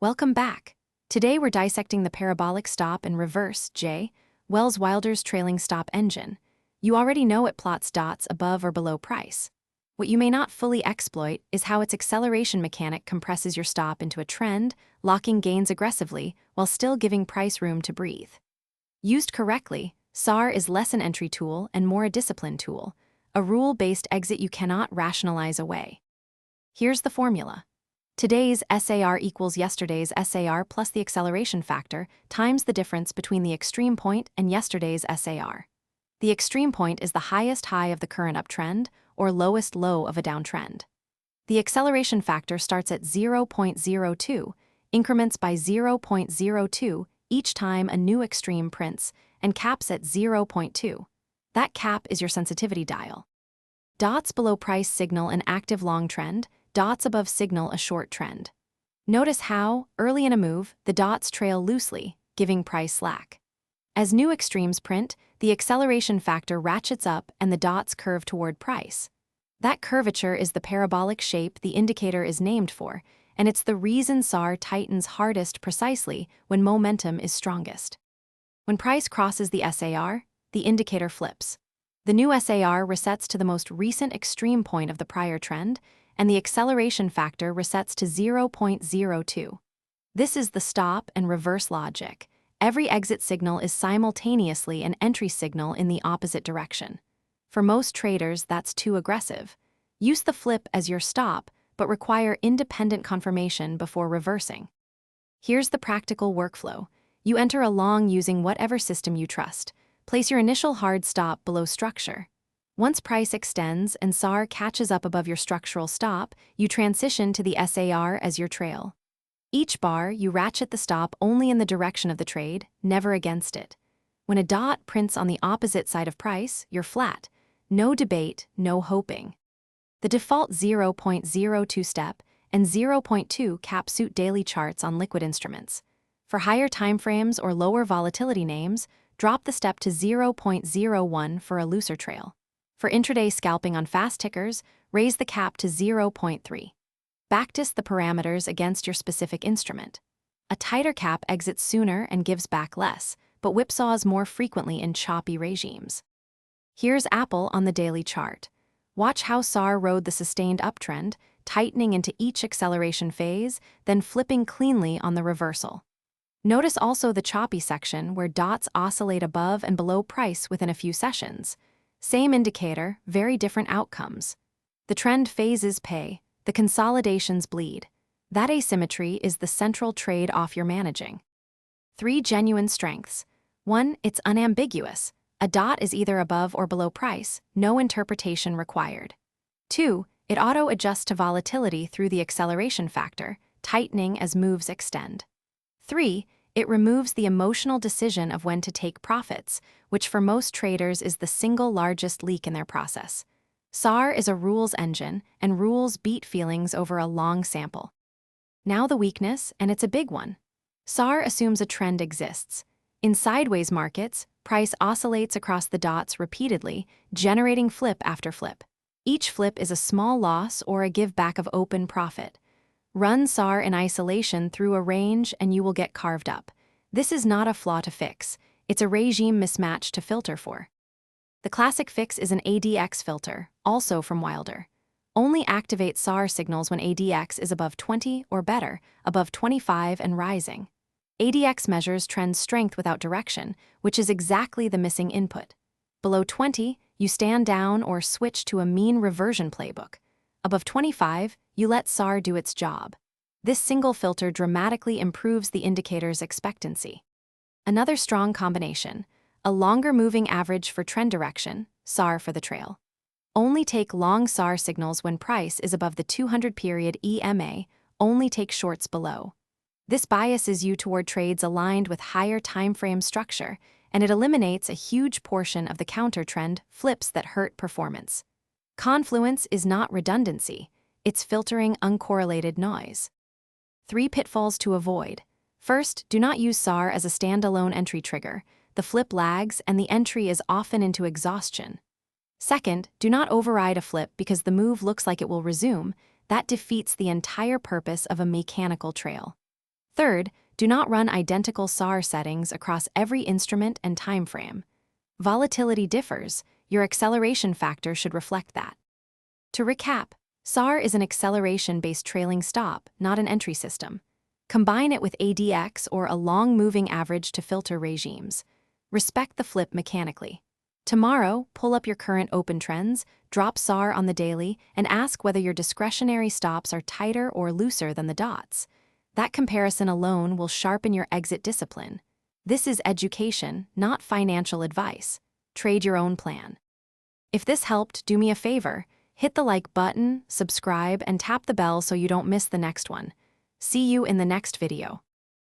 Welcome back. Today we're dissecting the parabolic stop and reverse J, Wells Wilder's trailing stop engine. You already know it plots dots above or below price. What you may not fully exploit is how its acceleration mechanic compresses your stop into a trend, locking gains aggressively while still giving price room to breathe. Used correctly, SAR is less an entry tool and more a discipline tool, a rule-based exit you cannot rationalize away. Here's the formula. Today's SAR equals yesterday's SAR plus the acceleration factor times the difference between the extreme point and yesterday's SAR. The extreme point is the highest high of the current uptrend or lowest low of a downtrend. The acceleration factor starts at 0.02, increments by 0.02 each time a new extreme prints, and caps at 0.2. That cap is your sensitivity dial. Dots below price signal an active long trend, dots above signal a short trend. Notice how, early in a move, the dots trail loosely, giving price slack. As new extremes print, the acceleration factor ratchets up and the dots curve toward price. That curvature is the parabolic shape the indicator is named for, and it's the reason SAR tightens hardest precisely when momentum is strongest. When price crosses the SAR, the indicator flips. The new SAR resets to the most recent extreme point of the prior trend, and the acceleration factor resets to 0.02. This is the stop and reverse logic. Every exit signal is simultaneously an entry signal in the opposite direction. For most traders, that's too aggressive. Use the flip as your stop, but require independent confirmation before reversing. Here's the practical workflow. You enter a long using whatever system you trust. Place your initial hard stop below structure. Once price extends and SAR catches up above your structural stop, you transition to the SAR as your trail. Each bar, you ratchet the stop only in the direction of the trade, never against it. When a dot prints on the opposite side of price, you're flat. No debate, no hoping. The default 0.02 step and 0.2 cap suit daily charts on liquid instruments. For higher timeframes or lower volatility names, drop the step to 0.01 for a looser trail. For intraday scalping on fast tickers, raise the cap to 0.3. Backtest the parameters against your specific instrument. A tighter cap exits sooner and gives back less, but whipsaws more frequently in choppy regimes. Here's Apple on the daily chart. Watch how SAR rode the sustained uptrend, tightening into each acceleration phase, then flipping cleanly on the reversal. Notice also the choppy section where dots oscillate above and below price within a few sessions. Same indicator, very different outcomes. The trend phases pay, the consolidations bleed. That asymmetry is the central trade-off you're managing. 3 genuine strengths. 1, it's unambiguous. A dot is either above or below price, no interpretation required. 2, it auto-adjusts to volatility through the acceleration factor, tightening as moves extend. 3, it removes the emotional decision of when to take profits, which for most traders is the single largest leak in their process. SAR is a rules engine, and rules beat feelings over a long sample. Now the weakness, and it's a big one. SAR assumes a trend exists. In sideways markets, price oscillates across the dots repeatedly, generating flip after flip. Each flip is a small loss or a give back of open profit. Run SAR in isolation through a range and you will get carved up. This is not a flaw to fix, it's a regime mismatch to filter for. The classic fix is an ADX filter, also from Wilder. Only activate SAR signals when ADX is above 20 or better, above 25 and rising. ADX measures trend strength without direction, which is exactly the missing input. Below 20, you stand down or switch to a mean reversion playbook. Above 25, you let SAR do its job. This single filter dramatically improves the indicator's expectancy. Another strong combination, a longer moving average for trend direction, SAR for the trail. Only take long SAR signals when price is above the 200-period EMA, only take shorts below. This biases you toward trades aligned with higher timeframe structure, and it eliminates a huge portion of the counter-trend flips that hurt performance. Confluence is not redundancy, it's filtering uncorrelated noise. 3 pitfalls to avoid. First, do not use SAR as a standalone entry trigger. The flip lags and the entry is often into exhaustion. Second, do not override a flip because the move looks like it will resume. That defeats the entire purpose of a mechanical trail. Third, do not run identical SAR settings across every instrument and time frame. Volatility differs, your acceleration factor should reflect that. To recap, SAR is an acceleration-based trailing stop, not an entry system. Combine it with ADX or a long-moving average to filter regimes. Respect the flip mechanically. Tomorrow, pull up your current open trends, drop SAR on the daily, and ask whether your discretionary stops are tighter or looser than the dots. That comparison alone will sharpen your exit discipline. This is education, not financial advice. Trade your own plan. If this helped, do me a favor. Hit the like button, subscribe, and tap the bell so you don't miss the next one. See you in the next video.